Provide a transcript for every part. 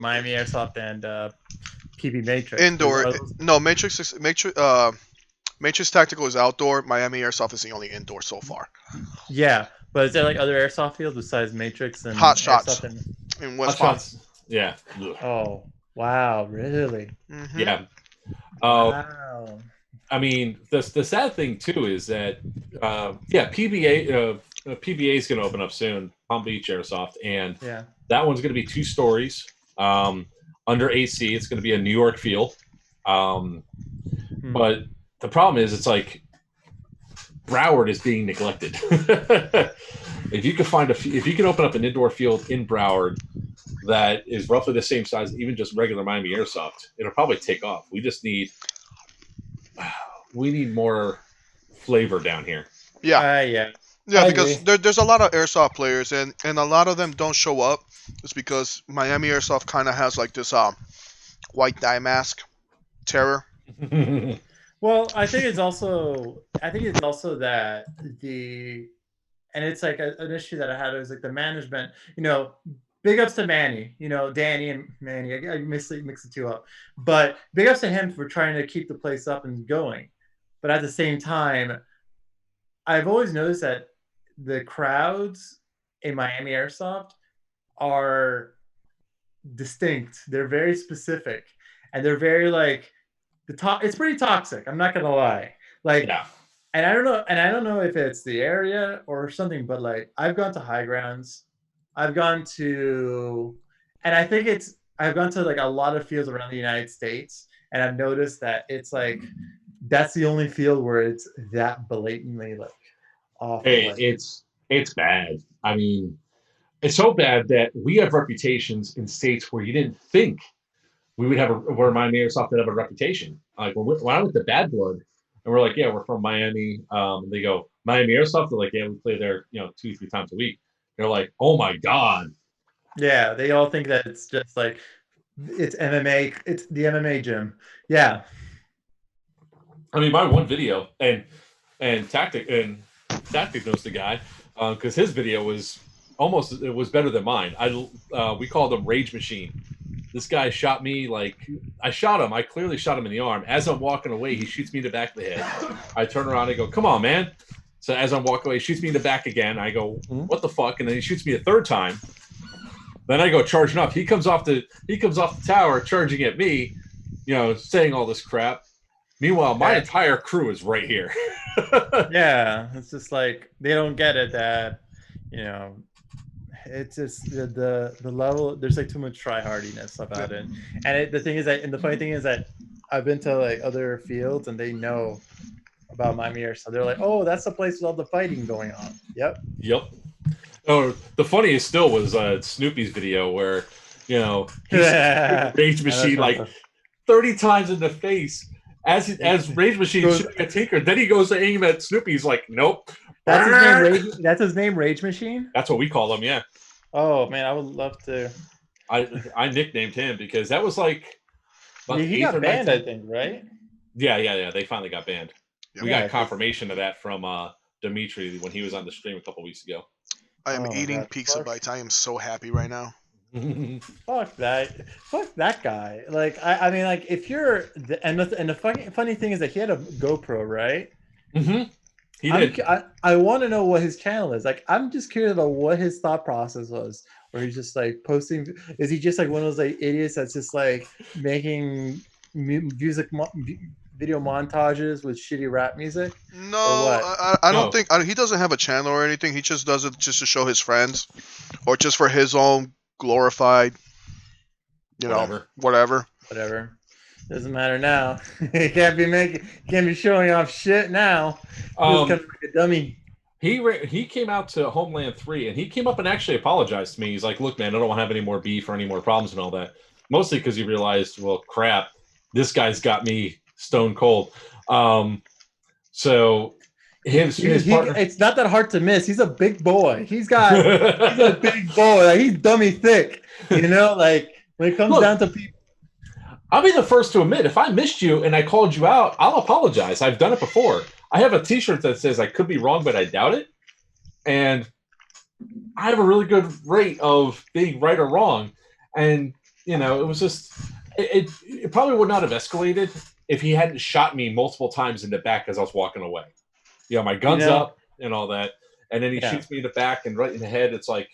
Miami Airsoft and PB Matrix. Indoor. No, Matrix Tactical is outdoor. Miami Airsoft is the only indoor so far. Yeah, but is there like other airsoft fields besides Matrix and Hot Airsoft? Shots And in Hot West Palm. shots. Yeah. Ugh. oh wow, really? Hmm. Yeah. Wow. I mean, the sad thing too is that yeah, PBA is going to open up soon, Palm Beach Airsoft, and Yeah. that one's going to be 2 stories under AC. It's going to be a New York feel, but the problem is it's like Broward is being neglected. If you could if you can open up an indoor field in Broward that is roughly the same size, even just regular Miami Airsoft, it'll probably take off. We need more flavor down here. Yeah. Yeah. Yeah, I because agree. there's a lot of airsoft players, and a lot of them don't show up. It's because Miami Airsoft kind of has like this white dye mask terror. Well, I think it's also that and it's like an issue that I had was like the management. Big ups to Manny. Danny and Manny. I mix the two up, but big ups to him for trying to keep the place up and going. But at the same time, I've always noticed that the crowds in Miami Airsoft are distinct. They're very specific, and they're very like it's pretty toxic. I'm not gonna lie. Like, Yeah. and I don't know if it's the area or something, but like I've gone to high grounds, I've gone to, and I've gone to like a lot of fields around the United States, and I've noticed that it's like that's the only field where it's that blatantly like awful. Hey, Like, it's bad. I mean, it's so bad that we have reputations in states where you didn't think we would have where Miami Airsoft would have a reputation. Like when I went to Bad Blood, and we're like, yeah, we're from Miami. They go Miami Airsoft. They're like, yeah, we play there, 2-3 times a week. They're like, oh my god. yeah, they all think that it's just like it's MMA. It's the MMA gym. Yeah. I mean, my one video and Tactic knows the guy because his video was it was better than mine. We called him Rage Machine. This guy shot me I shot him. I clearly shot him in the arm. As I'm walking away, he shoots me in the back of the head. I turn around and go, "Come on, man!" So as I'm walking away, he shoots me in the back again. I go, "What the fuck?" And then he shoots me a third time. Then I go charging up. He comes off the tower, charging at me, saying all this crap. Meanwhile, my entire crew is right here. Yeah, it's just like they don't get it that it's just the level. There's like too much try-hardiness about it, and the thing is that, and the funny thing is that I've been to like other fields and they know about Miami Air, so they're like, oh, that's the place with all the fighting going on. Yep. Oh, the funniest still was Snoopy's video where he's Rage Machine like 30 times in the face. As Rage Machine shooting at Tinker, then he goes to aim at Snoopy. He's like, nope. That's his name, Rage Machine? That's what we call him, yeah. Oh, man, I would love to. I nicknamed him because that was like... he got banned, I think, right? Yeah. They finally got banned. Yep. We got confirmation of that from Dimitri when he was on the stream a couple weeks ago. I am eating pizza bites. I am so happy right now. Fuck that guy. Like, I mean, like, if you're and the funny thing is that he had a GoPro, right? Mm-hmm. He did. I want to know what his channel is. Like, I'm just curious about what his thought process was. Where he's just like posting. Is he just like one of those like idiots that's just like making video montages with shitty rap music? No, I don't think he doesn't have a channel or anything. He just does it just to show his friends, or just for his own glorified, whatever. Doesn't matter now. He can't be showing off shit now. He's kind of like a dummy. He came out to Homeland 3 and he came up and actually apologized to me. He's like, "Look, man, I don't want to have any more beef or any more problems and all that." Mostly because he realized, well, crap, this guy's got me stone cold. So his partner... it's not that hard to miss. He's a big boy. He's a big boy. Like, he's dummy thick. Like when it comes down to people. I'll be the first to admit, if I missed you and I called you out, I'll apologize. I've done it before. I have a T-shirt that says I could be wrong, but I doubt it. And I have a really good rate of being right or wrong. And you know, it was just it probably would not have escalated if he hadn't shot me multiple times in the back as I was walking away. You know, my You gun's know, up and all that, and then he yeah. shoots me in the back and right in the head. It's like,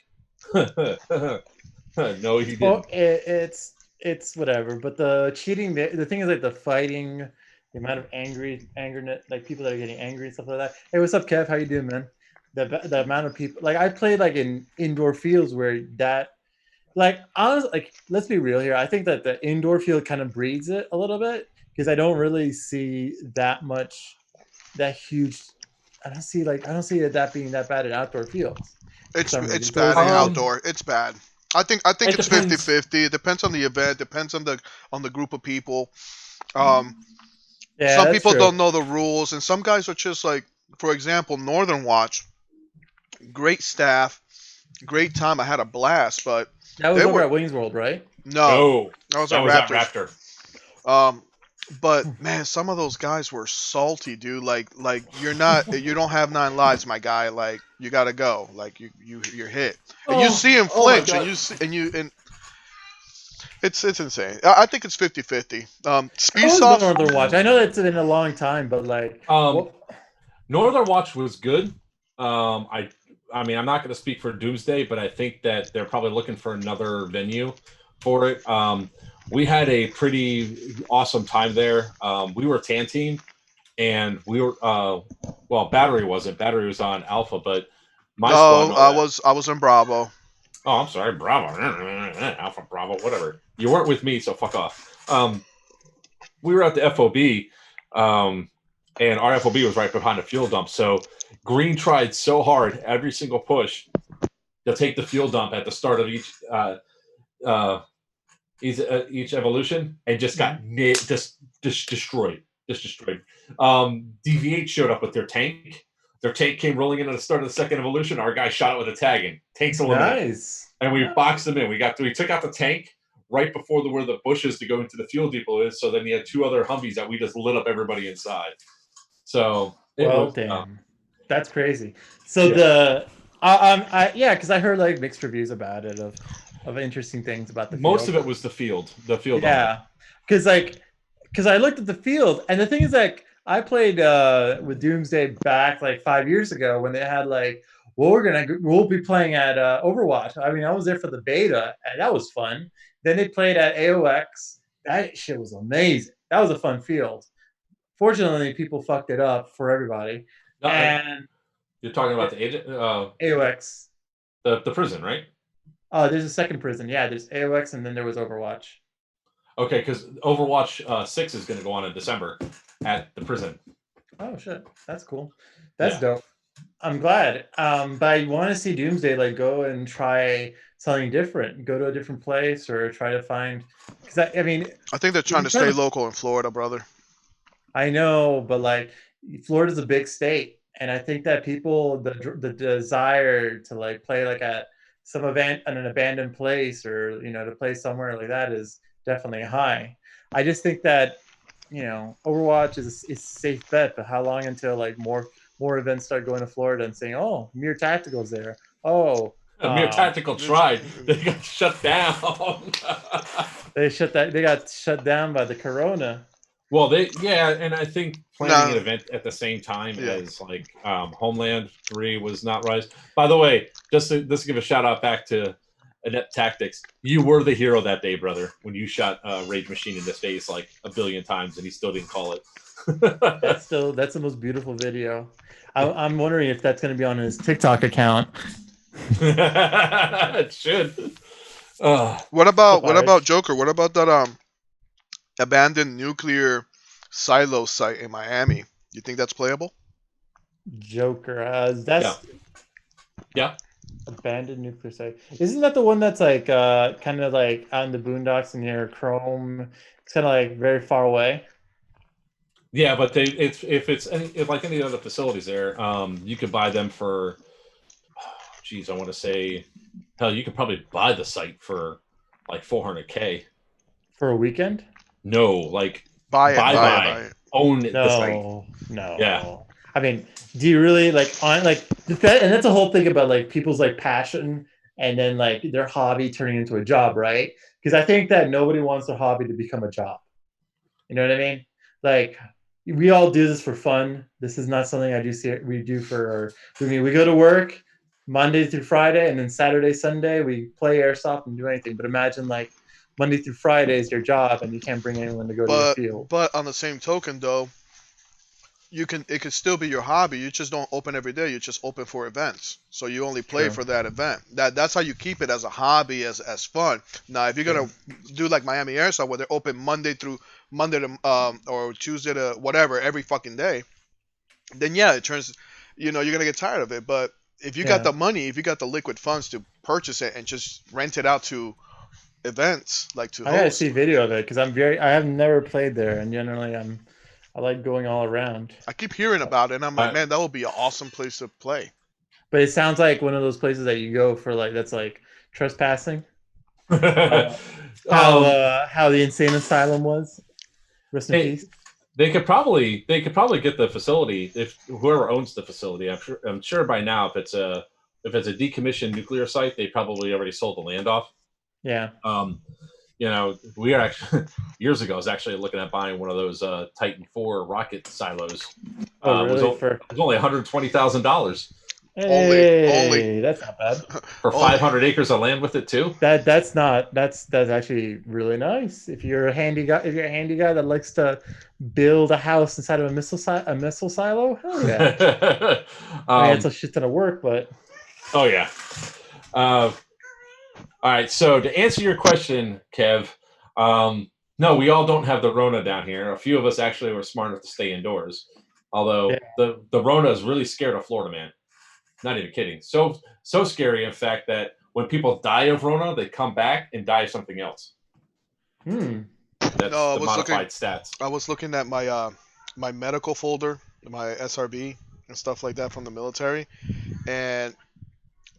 no, he Well, didn't. it's whatever. But the cheating, the thing is like the fighting, the amount of anger, like people that are getting angry and stuff like that. Hey, what's up, Kev? How you doing, man? The amount of people, like I played like in indoor fields where that, like honestly, like let's be real here. I think that the indoor field kind of breeds it a little bit because I don't really see that much, that huge. I don't see it that being that bad at outdoor fields for some It's reason. So bad it's in always outdoor. It's bad. I think It it's depends. 50-50. It depends on the event. Depends on the group of people. Um, yeah, some that's people true. don't know the rules, and some guys are just like, for example, Northern Watch. Great staff, great time. I had a blast, but That was they over were at Wings World, right? no. No, I was that at was that Raptors. Raptor. Um, but man, some of those guys were salty, dude. Like you don't have 9 lives, my guy. Like you gotta go. Like you're hit, and you see him Oh my flinch, and god. you see, and it's insane. I think it's 50-50. How was the Speedsoft, Northern Watch? I know that's been a long time, but like, Um, what? Northern Watch was good. I mean, I'm not going to speak for Doomsday, but I think that they're probably looking for another venue for it. We had a pretty awesome time there. We were a tan team, and we were well, Battery wasn't. Battery was on Alpha, but my squad no, and all that. I was in Bravo. Oh, I'm sorry, Bravo, Alpha, Bravo, whatever. You weren't with me, so fuck off. We were at the FOB, and our FOB was right behind the fuel dump. So Green tried so hard every single push to take the fuel dump at the start of uh, each evolution, and just got just destroyed, just destroyed. DV8 showed up with their tank. Their tank came rolling in at the start of the second evolution. Our guy shot it with a tag, and tank's eliminated. Nice. And we boxed them in. We took out the tank right before where the bushes to go into the fuel depot is. So then you had 2 other Humvees that we just lit up everybody inside. So it Well, was damn, that's crazy. So yeah. yeah, because I heard like mixed reviews about it of interesting things about the Most field. of it was the field on it. Yeah, because I looked at the field, and the thing is like I played with Doomsday back like 5 years ago when they had like, well, we'll be playing at Overwatch. I mean, I was there for the beta, and that was fun. Then they played at AOX. That shit was amazing. That was a fun field. Fortunately, people fucked it up for everybody. No, And you're talking about the agent, AOX. the prison, right? Oh, there's a second prison. Yeah, there's AOX, and then there was Overwatch. Okay, because Overwatch 6 is going to go on in December at the prison. Oh shit, that's cool. That's Yeah. dope. I'm glad. But I want to see Doomsday like go and try something different. Go to a different place or try to find. Because I mean, I think they're if trying you to try stay to, local in Florida, brother. I know, but like Florida's a big state, and I think that people the desire to like play like at some event in an abandoned place or to play somewhere like that is definitely high. I just think that Overwatch is a safe bet, but how long until like more events start going to Florida and saying, "Oh, Mere Tactical's there." Oh, Mere Tactical tried. They got shut down. they got shut down by the Corona. Well, and I think planning an No, event at the same time yeah. as like Homeland 3 was not right. By the way, just to give a shout out back to Inept Tactics, you were the hero that day, brother, when you shot Rage Machine in the face like a billion times and he still didn't call it. That's the most beautiful video. I'm wondering if that's going to be on his TikTok account. It should. What Hilarious. about Joker? What about that abandoned nuclear silo site in Miami? You think that's playable? Joker. Yeah. That's Yeah. abandoned nuclear site. Isn't that the one that's like kind of like out in the boondocks near Chrome? It's kind of like very far away. Yeah, but if like any other facilities there, you could buy them for, geez, I want to say, hell, you could probably buy the site for like $400K. For a weekend? No, like Buy it, buy, own the site. No. Yeah. I mean, do you really like on like and that's a whole thing about like people's like passion and then like their hobby turning into a job, right? Because I think that nobody wants their hobby to become a job. You know what I mean? Like we all do this for fun. This is not something I do. We do for. I mean, we go to work Monday through Friday, and then Saturday, Sunday we play airsoft and do anything. But imagine like Monday through Friday is your job, and you can't bring anyone to go to your field. But on the same token, though, it could still be your hobby. You just don't open every day. You just open for events. So you only play True. for that event. That's how you keep it as a hobby, as fun. Now, if you're gonna do like Miami Airsoft, where they're open Monday to or Tuesday to whatever every fucking day, then yeah, it turns, you're gonna get tired of it. But if you got the money, if you got the liquid funds to purchase it and just rent it out to events, like to I gotta host. see video of it because I have never played there, and generally I like going all around. I keep hearing about it, and I'm like, I- man, that would be an awesome place to play. But it sounds like one of those places that you go for like that's like trespassing. Um, How the insane asylum was. Rest in Hey, peace. they could probably get the facility if whoever owns the facility. I'm sure by now if it's a decommissioned nuclear site, they probably already sold the land off. Yeah. We are actually years ago. I was actually looking at buying one of those Titan 4 rocket silos. Oh, It was really? it was only $120,000 Hey, that's not bad. for 500 acres of land with it too. That's actually really nice. If you're a handy guy, that likes to build a house inside of a missile silo, hell yeah. I mean, it's a shit ton of work, but oh yeah. All right. So to answer your question, Kev, no, we all don't have the Rona down here. A few of us actually were smart enough to stay indoors. Although the Rona is really scared of Florida, man. Not even kidding. So scary, in fact, that when people die of Rona, they come back and die of something else. That's the modified stats. I was looking at my my medical folder, my SRB and stuff like that from the military, and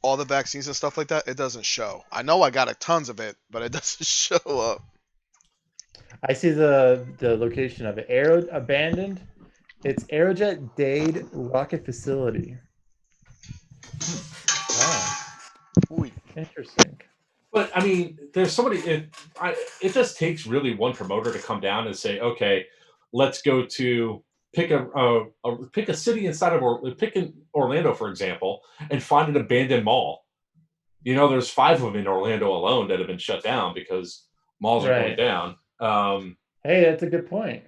all the vaccines and stuff like that. It doesn't show. I know I got tons of it, but it doesn't show up. I see the location of it. Abandoned. It's Aerojet Dade Rocket Facility. Wow. Ooh. Interesting. But I mean, there's somebody. It just takes really one promoter to come down and say, "Okay, let's go to pick a city inside of pick in Orlando, for example, and find an abandoned mall." There's 5 of them in Orlando alone that have been shut down because malls are going down. Hey, that's a good point.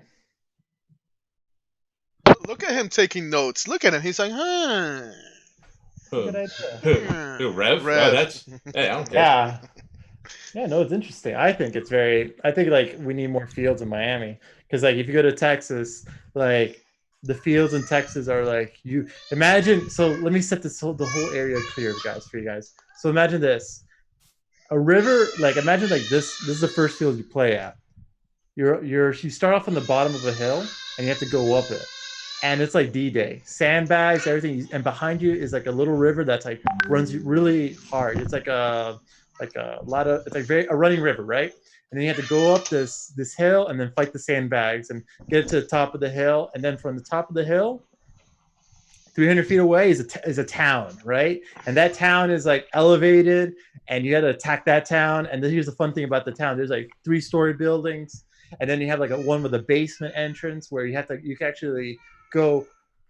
Look at him taking notes. Look at him. He's like, huh. Good idea. Who, Rev? Rev. Yeah. Yeah, no, it's interesting. I think like we need more fields in Miami because like if you go to Texas, like the fields in Texas are like you imagine. So let me set the whole area clear, for you guys. So imagine this: a river. Like imagine like this. This is the first field you play at. You start off on the bottom of a hill and you have to go up it. And it's like D-Day, sandbags, everything, and behind you is like a little river that's like runs really hard. It's like a lot of it's like a running river, right? And then you have to go up this hill and then fight the sandbags and get to the top of the hill. And then from the top of the hill, 300 feet away is a town, right? And that town is like elevated, and you got to attack that town. And then here's the fun thing about the town: there's like 3-story buildings, and then you have like one with a basement entrance where you can actually go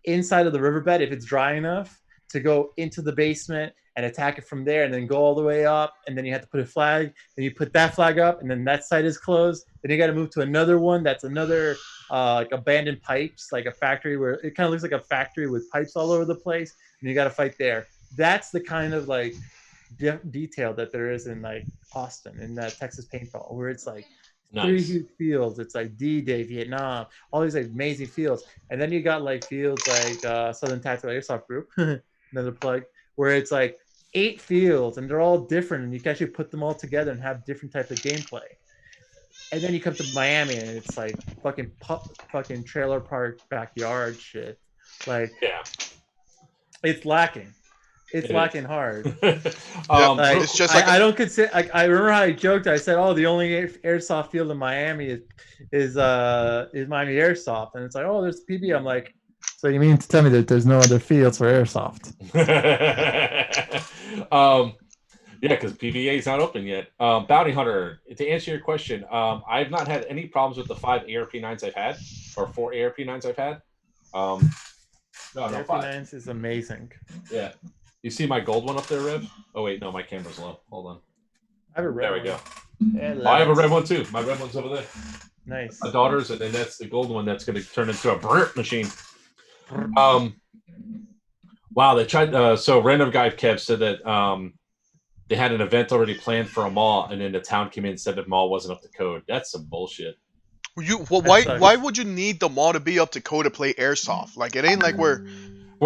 inside of the riverbed if it's dry enough to go into the basement and attack it from there, and then go all the way up, and then you have to put a flag, and you put that flag up, and then that side is closed. Then you got to move to another one that's another like abandoned pipes, like a factory where it kind of looks like a factory with pipes all over the place, and you got to fight there. That's the kind of like detail that there is in like Austin in that Texas paintball, where it's like nice. 3 huge fields. It's like D-Day, Vietnam, all these like amazing fields. And then you got like fields like Southern Tactical Airsoft Group, another plug, where it's like 8 fields and they're all different, and you can actually put them all together and have different types of gameplay. And then you come to Miami and it's like fucking trailer park backyard shit. Like, yeah, it's lacking. It's lacking hard. It's just like I don't consider. I remember how I joked. I said, "Oh, the only airsoft field in Miami is Miami Airsoft," and it's like, "Oh, there's PB." I'm like, "So you mean to tell me that there's no other fields for airsoft?" Yeah, because PVA is not open yet. Bounty Hunter, to answer your question, I've not had any problems with the 5 ARP9s I've had, or 4 ARP9s I've had. No, 5. ARP9s is amazing. Yeah. You see my gold one up there, Rev? Oh, wait, no, my camera's low. Hold on. I have a red There we one. go. Yeah, Oh, I have a red one too. My red one's over there. Nice. My daughter's, and then that's the gold one that's going to turn into a brrrt machine. Wow, they tried. So random guy Kev said that they had an event already planned for a mall, and then the town came in and said the mall wasn't up to code. That's some bullshit. Why would you need the mall to be up to code to play airsoft? Like, it ain't like we're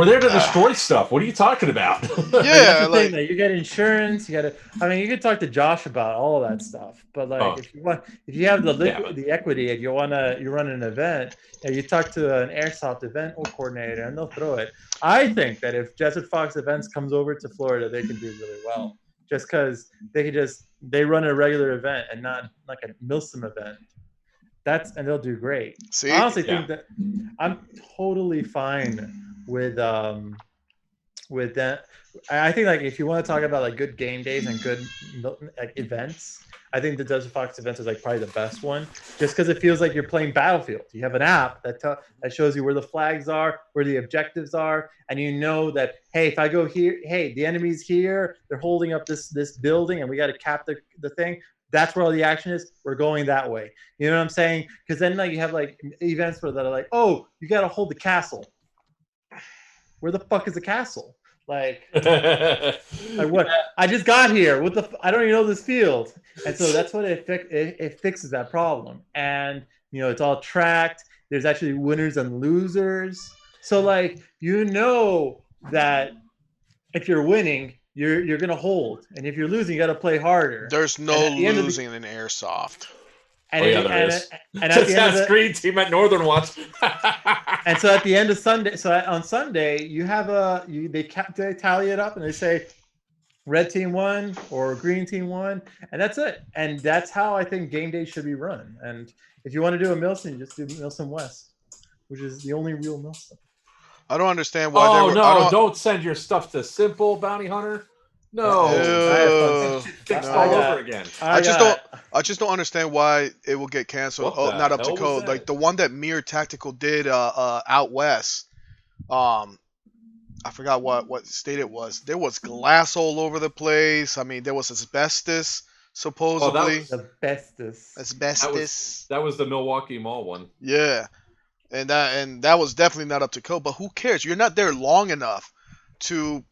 there to destroy stuff. What are you talking about? Yeah, that's the like thing, that you get insurance. You got to. I mean, you could talk to Josh about all of that stuff. But like, if you have the equity, if you run an event, you talk to an airsoft event coordinator, and they'll throw it. I think that if Desert Fox Events comes over to Florida, they can do really well. Just because they run a regular event and not like a Milsim event. And they'll do great. See? I honestly think that I'm totally fine with that. I think like if you want to talk about like good game days and good like events, I think the Desert Fox events is like probably the best one, just because it feels like you're playing Battlefield. You have an app that shows you where the flags are, where the objectives are, and you know that, hey, if I go here, hey, the enemy's here, they're holding up this building, and we got to cap the thing. That's where all the action is. We're going that way. You know what I'm saying? Because then like you have like events where that are like, oh, you got to hold the castle. Where the fuck is the castle? Like what? I just got here. I don't even know this field. And so that's what it fixes that problem. And it's all tracked. There's actually winners and losers. So like that if you're winning, you're gonna hold, and if you're losing, you got to play harder. There's no losing in airsoft. And there is. And at the end of green team at Northern Watch. And so at the end of Sunday, on Sunday, you have they tally it up and they say red team won or green team won, and that's it. And that's how I think game day should be run. And if you want to do a Milson, you just do Milson West, which is the only real Milson. I don't understand why. Don't send your stuff to Simple Bounty Hunter. No, fixed all over again. I just don't understand why it will get canceled. Not up to code. Like the one that Mere Tactical did out west. I forgot what state it was. There was glass all over the place. I mean, there was asbestos supposedly. Asbestos. That was the Milwaukee Mall one. Yeah, and that was definitely not up to code. But who cares? You're not there long enough to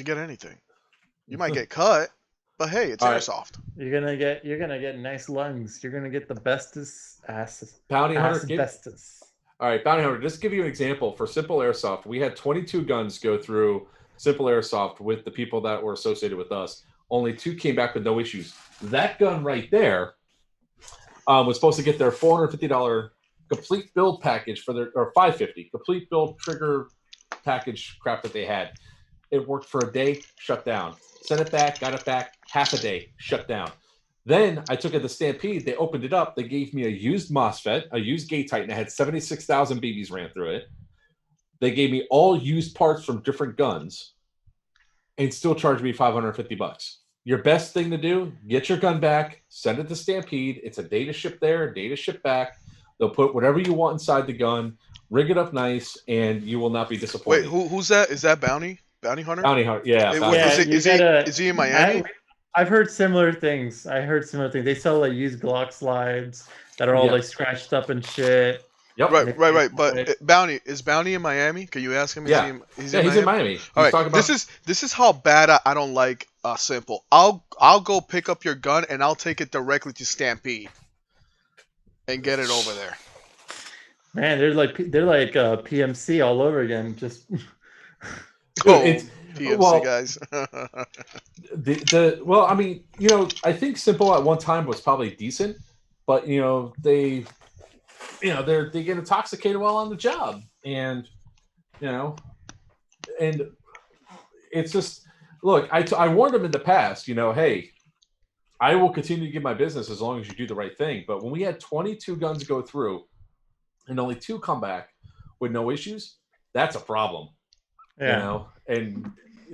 get anything. You might get cut, but hey, it's airsoft. You're gonna get nice lungs. You're gonna get the bestest asses. Bounty Hunter. Bestest. All right, Bounty Hunter. Just to give you an example, for Simple Airsoft, we had 22 guns go through Simple Airsoft with the people that were associated with us. Only 2 came back with no issues. That gun right there was supposed to get their $450 complete build package for or $550 complete build trigger package crap that they had. It worked for a day, shut down. Sent it back, got it back, half a day, shut down. Then I took it to Stampede. They opened it up. They gave me a used MOSFET, a used gate tighten. I had 76,000 BBs ran through it. They gave me all used parts from different guns and still charged me $550. Your best thing to do, get your gun back, send it to Stampede. It's a day to ship there, a day to ship back. They'll put whatever you want inside the gun, rig it up nice, and you will not be disappointed. Wait, who's that? Is that Bounty Hunter? Bounty Hunter, yeah. Is he in Miami? I've heard similar things. They sell like used Glock slides that are all like scratched up and shit. Yep. Right. But is Bounty in Miami? Can you ask him? Yeah. He's in Miami. All right. This is how bad I don't like Simple. I'll go pick up your gun and I'll take it directly to Stampede and get it over there. Man, they're like PMC all over again. Just PMC guys. I mean, I think Simple at one time was probably decent, but they get intoxicated while on the job, and and it's just, look, I warned them in the past, hey, I will continue to give my business as long as you do the right thing. But when we had 22 guns go through and only 2 come back with no issues, that's a problem. And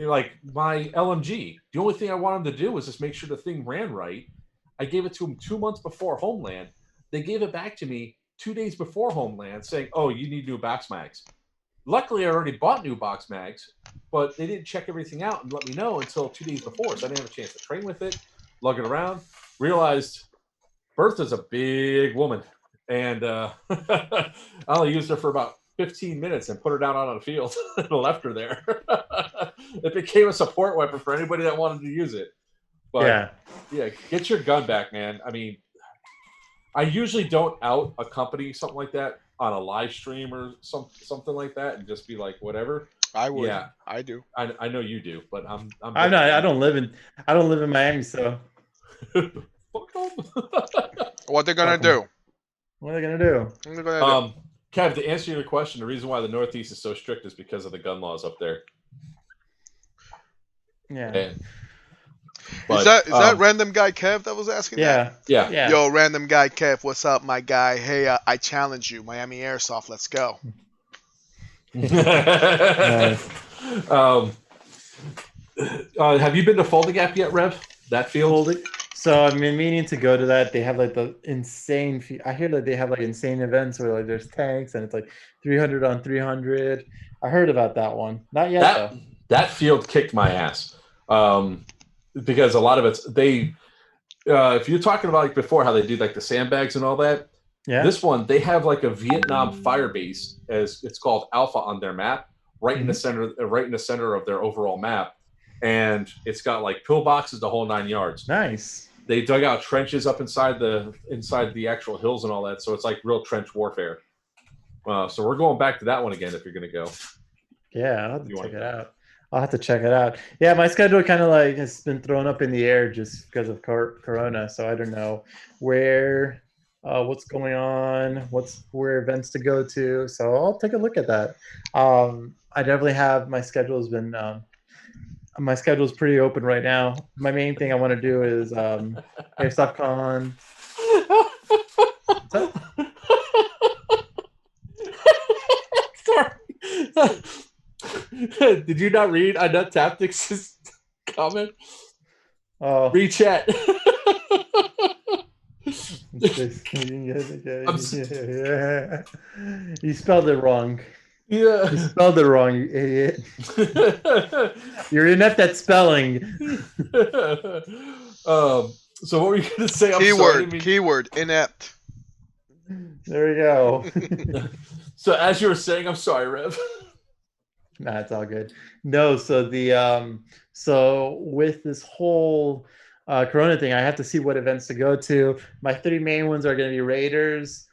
like my LMG. The only thing I wanted to do was just make sure the thing ran right. I gave it to them 2 months before Homeland. They gave it back to me 2 days before Homeland, saying, "Oh, you need new box mags." Luckily, I already bought new box mags, but they didn't check everything out and let me know until 2 days before, so I didn't have a chance to train with it, lug it around. Realized Bertha's a big woman, and I only used her for about 15 minutes and put her down on the field and left her there. It became a support weapon for anybody that wanted to use it. But yeah, get your gun back, man. I mean, I usually don't out a company something like that on a live stream or something like that, and just be like, whatever. I would. Yeah, I do. I know you do, but I'm not. I don't live in Miami, so. What they're gonna do? What are they gonna do? What are they gonna do? Kev, to answer your question, the reason why the Northeast is so strict is because of the gun laws up there. Yeah. And, is that random guy Kev that was asking that? Yeah. Yo, random guy Kev, what's up, my guy? Hey, I challenge you, Miami Airsoft. Let's go. Nice. Have you been to Folding Gap yet, Rev? That field? So I've been meaning to go to that. They have like the insane. I hear that they have like insane events where like there's tanks and it's like 300 on 300. I heard about that one. Not yet though. That field kicked my ass because a lot of it's they. If you're talking about like before how they do like the sandbags and all that, this one they have like a Vietnam fire base, as it's called Alpha, on their map, right in the center of their overall map, and it's got like pillboxes the whole 9 yards. Nice. They dug out trenches up inside the actual hills and all that, so it's like real trench warfare. So we're going back to that one again if you're going to go. Yeah, I'll have to check it out. I'll have to check it out. Yeah, my schedule kind of like has been thrown up in the air just because of Corona, so I don't know where, what's going on, where events to go to. So I'll take a look at that. I definitely have my schedule's been. My schedule is pretty open right now. My main thing I want to do is Airsoft Con. Sorry. Did you not read Nut Tactics' comment? Oh. Read chat. You spelled it wrong. Yeah. You spelled it wrong, you idiot. You're inept at spelling. So what were you going to say? Keyword, inept. There we go. So as you were saying, I'm sorry, Rev. Nah, it's all good. No, so so with this whole Corona thing, I have to see what events to go to. My 3 main ones are going to be Raiders,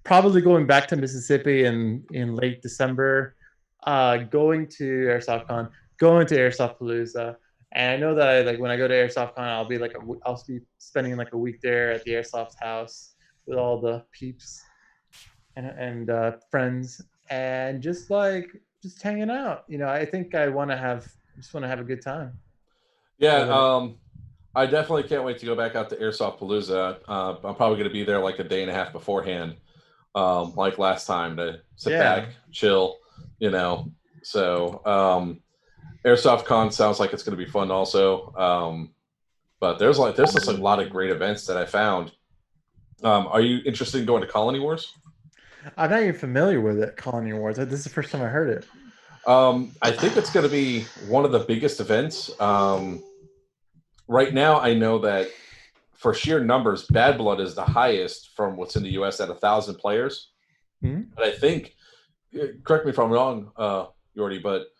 probably going back to Mississippi in late December, going to Airsoft Con, going to AirsoftPalooza. And I know that when I go to Airsoft Con, I'll be spending like a week there at the Airsoft house with all the peeps and friends, and just hanging out. I think I just want to have a good time. Yeah, I definitely can't wait to go back out to AirsoftPalooza. I'm probably going to be there like a day and a half beforehand, like last time, to sit back, chill, So Airsoft Con sounds like it's going to be fun also. But there's just a lot of great events that I found. Are you interested in going to Colony Wars? I'm not even familiar with it, Colony Wars. This is the first time I heard it. I think it's going to be one of the biggest events. Right now, I know that for sheer numbers, Bad Blood is the highest from what's in the U.S. at 1,000 players. Mm-hmm. But I think, correct me if I'm wrong, Yordi, but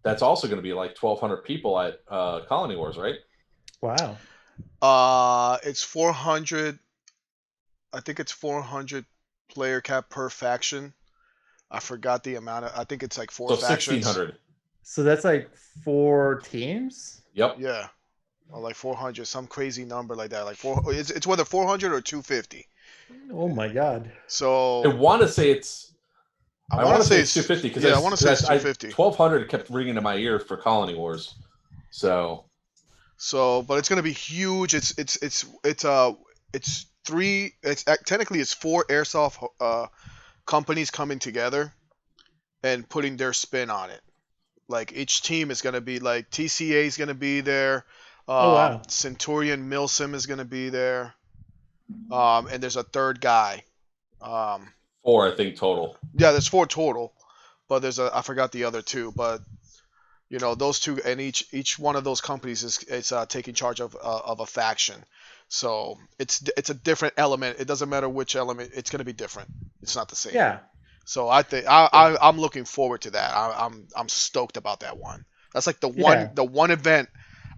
that's also going to be like 1,200 people at Colony Wars, right? Wow. It's 400. I think it's 400 player cap per faction. I forgot the amount. I think it's like 4 factions. 1,600. So that's like 4 teams? Yep. Yeah. Or like 400, some crazy number like that. Like it's whether 400 or 250. Oh my god. So I want to say it's. I want to say it's 250 because I want to say it's 250. 1,200 kept ringing in my ear for Colony Wars, so. But it's gonna be huge. It's technically it's 4 airsoft companies coming together and putting their spin on it. Like each team is going to be like TCA is going to be there. Oh wow. Centurion Milsim is going to be there. And there's a third guy. 4, I think, total. Yeah, there's 4 total, but I forgot the other 2. But those 2, and each one of those companies is taking charge of a faction. So it's a different element. It doesn't matter which element. It's going to be different. It's not the same. Yeah. So I think I'm looking forward to that. I'm stoked about that one. That's like the one event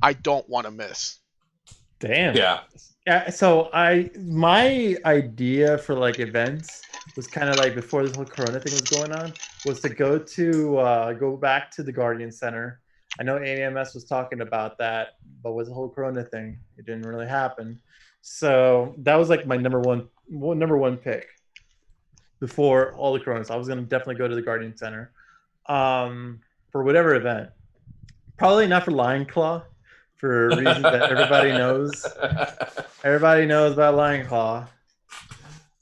I don't want to miss. Damn. Yeah. Yeah. So my idea for like events was kind of like before this whole Corona thing was going on, was to go back to the Guardian Center. I know AMS was talking about that, but with the whole Corona thing, it didn't really happen. So that was like my number one pick before all the Coronas. I was going to definitely go to the Guardian Center for whatever event. Probably not for Lion Claw, for reasons that everybody knows. Everybody knows about Lion Claw.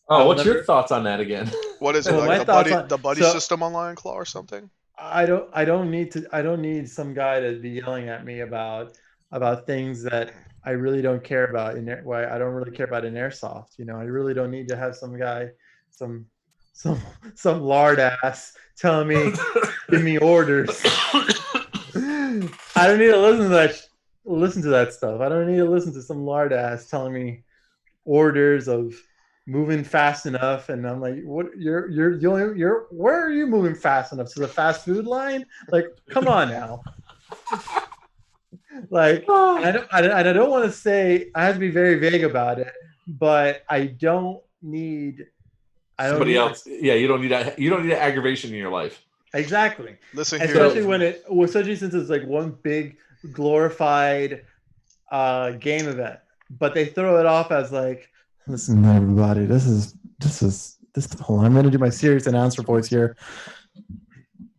Oh, what's your thoughts on that again? What is it, Well, like the buddy system on Lion Claw or something? I don't need some guy to be yelling at me about things that I really don't care about why I don't really care about in airsoft. I really don't need to have some guy, some lard ass telling me, give me orders. I don't need to listen to that stuff. I don't need to listen to some lard ass telling me orders of moving fast enough, and I'm like, what? You're where are you moving fast enough? To the fast food line? Like, come on now. Like, I don't want to say, I have to be very vague about it, but I don't need somebody else. Yeah, you don't need that. You don't need that aggravation in your life. Exactly. Listen here. Especially since it's like one big glorified game event, but they throw it off as like, listen, everybody, this is hold on, I'm going to do my serious announcer voice here.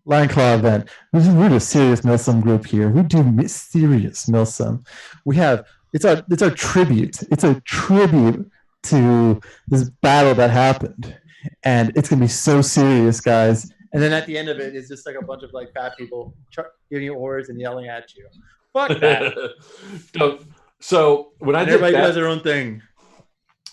Lion Claw event. We're the serious Milsim group here. We do serious Milsim. It's our tribute. It's a tribute to this battle that happened, and it's going to be so serious, guys. And then at the end of it, it's just like a bunch of like fat people giving you orders and yelling at you. Fuck that. So when everybody does their own thing.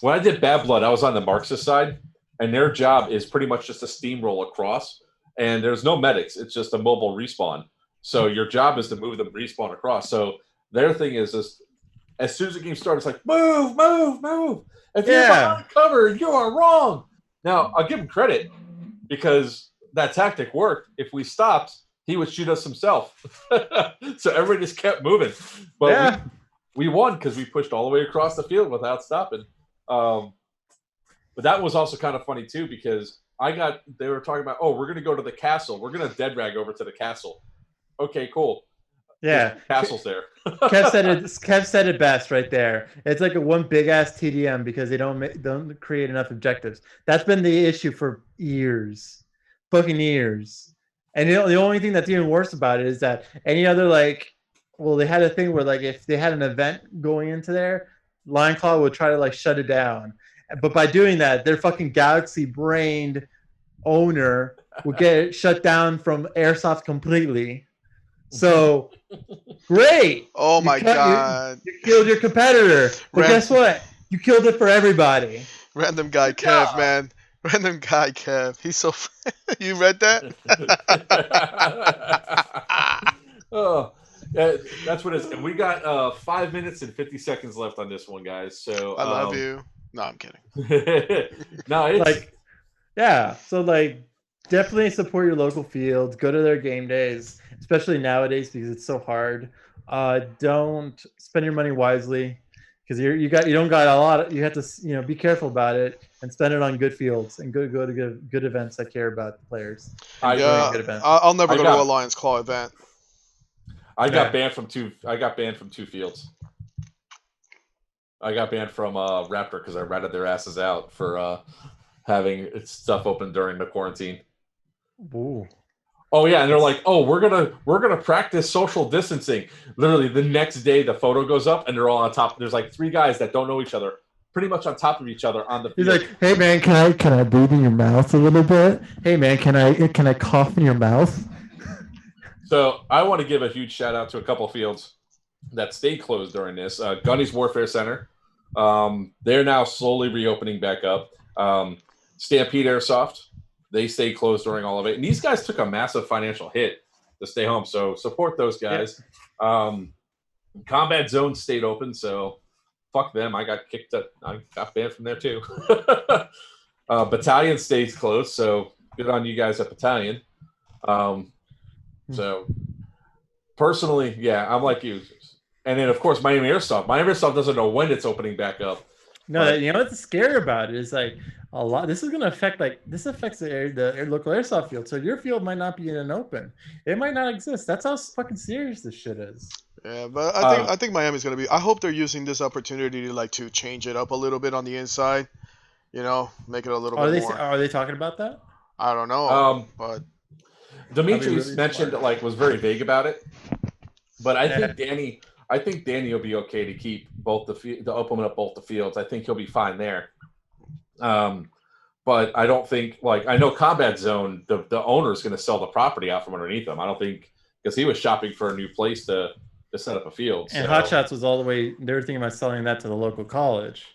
When I did Bad Blood, I was on the Marxist side, and their job is pretty much just to steamroll across, and there's no medics. It's just a mobile respawn. So your job is to move them respawn across. So their thing is just, as soon as the game starts, it's like, move, move, move. If you're behind cover, you are wrong. Now, I'll give him credit because that tactic worked. If we stopped, he would shoot us himself. So everybody just kept moving. But we won because we pushed all the way across the field without stopping. But that was also kind of funny too, because they were talking about, we're going to go to the castle. We're going to dead rag over to the castle. Okay, cool. Yeah. There's castles there. Kev said it best right there. It's like a one big ass TDM because they don't create enough objectives. That's been the issue for years, fucking years. And the only thing that's even worse about it is that any other they had a thing where like if they had an event going into there, Lion Claw would try to like shut it down, but by doing that, their fucking galaxy-brained owner would get it shut down from Airsoft completely. So great! Oh my god! You killed your competitor, but guess what? You killed it for everybody. Random guy Kev, man. Random guy Kev. He's so. You read that? Oh. That's what it is. And we got 5 minutes and 50 seconds left on this one, guys. So I love you. No, I'm kidding. No, it's So definitely support your local fields. Go to their game days, especially nowadays because it's so hard. Don't spend your money wisely because you don't got a lot. You have to be careful about it and spend it on good fields and go to good events that care about the players. I'll never go to a Lions Claw event. I got banned from two fields. I got banned from Raptor because I ratted their asses out for having stuff open during the quarantine. Ooh. Oh yeah, and they're like, we're gonna practice social distancing. Literally the next day, the photo goes up and they're all on top. There's like 3 guys that don't know each other, pretty much on top of each other on the field. He's like, hey man, can I breathe in your mouth a little bit? Hey man, can I cough in your mouth? So I want to give a huge shout out to a couple of fields that stayed closed during this. Gunny's Warfare Center. They're now slowly reopening back up. Stampede Airsoft. They stayed closed during all of it. And these guys took a massive financial hit to stay home. So support those guys. Yep. Combat Zone stayed open. So fuck them. I got kicked up. I got banned from there too. Battalion stays closed. So good on you guys at Battalion. So personally, yeah, I'm like you. And then of course Miami Airsoft. Miami Airsoft doesn't know when it's opening back up. No, you know what's scary about it is like a lot. This is gonna affect affects the local airsoft field. So your field might not be in an open. It might not exist. That's how fucking serious this shit is. Yeah, but I think Miami's gonna be. I hope they're using this opportunity to change it up a little bit on the inside. You know, make it a little bit more. Are they talking about that? I don't know. But Dimitri really mentioned was very vague about it. But I think Danny will be okay to keep to open up both the fields. I think he'll be fine there. But I don't think I know Combat Zone, the owner is going to sell the property out from underneath him. I don't think because he was shopping for a new place to set up a field. And Hot Shots was all the way. They were thinking about selling that to the local college.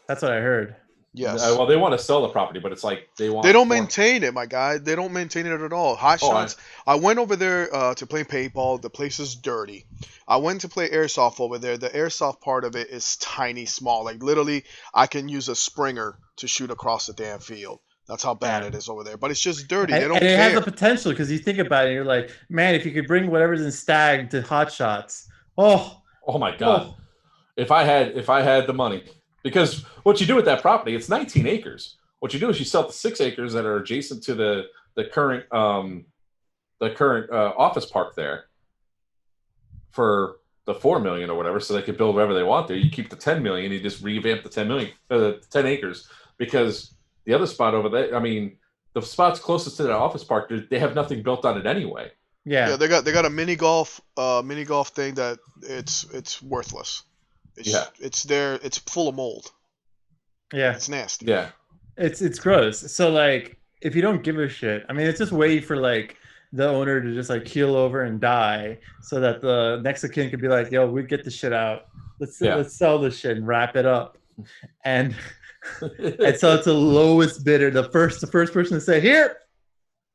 That's what I heard. Yes. Well, they want to sell the property, but it's like they don't maintain it, my guy. They don't maintain it at all. Hot Shots. I went over there to play paintball. The place is dirty. I went to play airsoft over there. The airsoft part of it is tiny, small. Like literally, I can use a Springer to shoot across the damn field. That's how bad it is over there. But it's just dirty. They don't care. It has the potential because you think about it, and you're like, man, if you could bring whatever's in Stag to Hot Shots, oh my god, if I had the money. Because what you do with that property, it's 19 acres. What you do is you sell the 6 acres that are adjacent to the current office park there for the $4 million or whatever, so they could build whatever they want there. You keep the $10 million, you just revamp the 10 acres, because the other spot over there, I mean, the spots closest to that office park, they have nothing built on it anyway. Yeah, they got a mini golf thing that it's worthless. It's there. It's full of mold. Yeah, it's nasty. Yeah, it's gross. So like, if you don't give a shit, I mean, it's just waiting for like the owner to just like keel over and die, so that the next of kin could be like, "Yo, we get the shit out. Let's sell this shit and wrap it up." And and so it's the lowest bidder, the first person to say, "Here,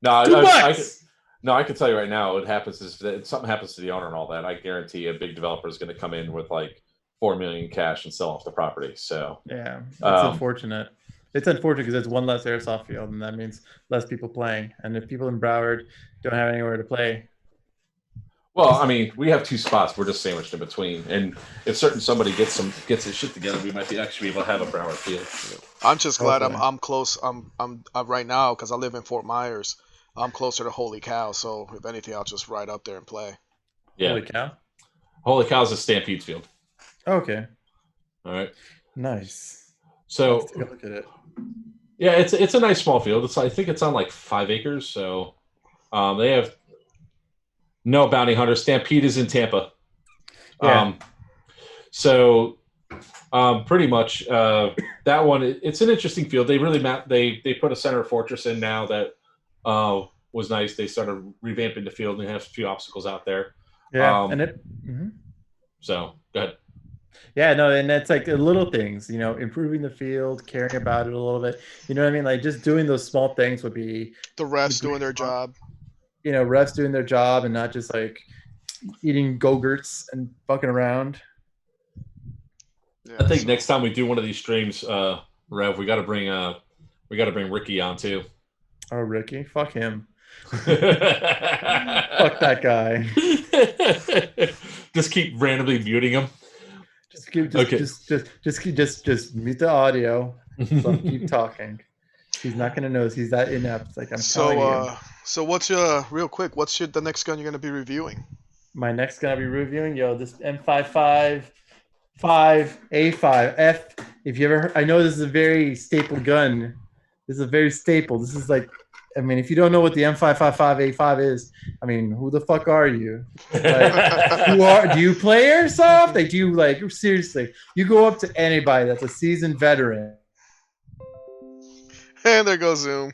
$2." I can tell you right now, what happens is that something happens to the owner and all that. I guarantee a big developer is going to come in with like $4 million cash and sell off the property. So yeah, it's unfortunate. It's unfortunate because it's one less airsoft field, and that means less people playing. And if people in Broward don't have anywhere to play, well, I mean, we have 2 spots. We're just sandwiched in between. And if somebody gets his shit together, we might actually be able to have a Broward field. I'm just glad I'm close. I'm right now because I live in Fort Myers. I'm closer to Holy Cow, so if anything, I'll just ride up there and play. Yeah. Holy Cow is a Stampede's field. Okay. All right. Nice. So let's take a look at it. Yeah, it's a nice small field. I think it's on like 5 acres. So they have no bounty hunters. Stampede is in Tampa. Yeah. Pretty much that one. It's an interesting field. They really they put a center fortress in now that was nice. They started revamping the field and they have a few obstacles out there. Yeah, So go ahead. Yeah, no, and that's like the little things, improving the field, caring about it a little bit. You know what I mean? Like just doing those small things would be the refs doing their job. Refs doing their job and not just like eating Go-Gurts and fucking around. Yeah, I think next time we do one of these streams, Rev, we got to bring Ricky on too. Oh, Ricky, fuck him. Fuck that guy. Just keep randomly muting him. Just mute the audio. So keep talking. He's not gonna know. He's that inept. Like I'm telling you. So what's what's the next gun you're gonna be reviewing? My next gun I'll be reviewing, this M555A5F. If you ever heard, I know this is a very staple gun. This is a very staple. This is like, I mean, if you don't know what the M555A5 is, I mean, who the fuck are you? Like, do you play airsoft? Like, do you seriously? You go up to anybody that's a seasoned veteran. And there goes Zoom.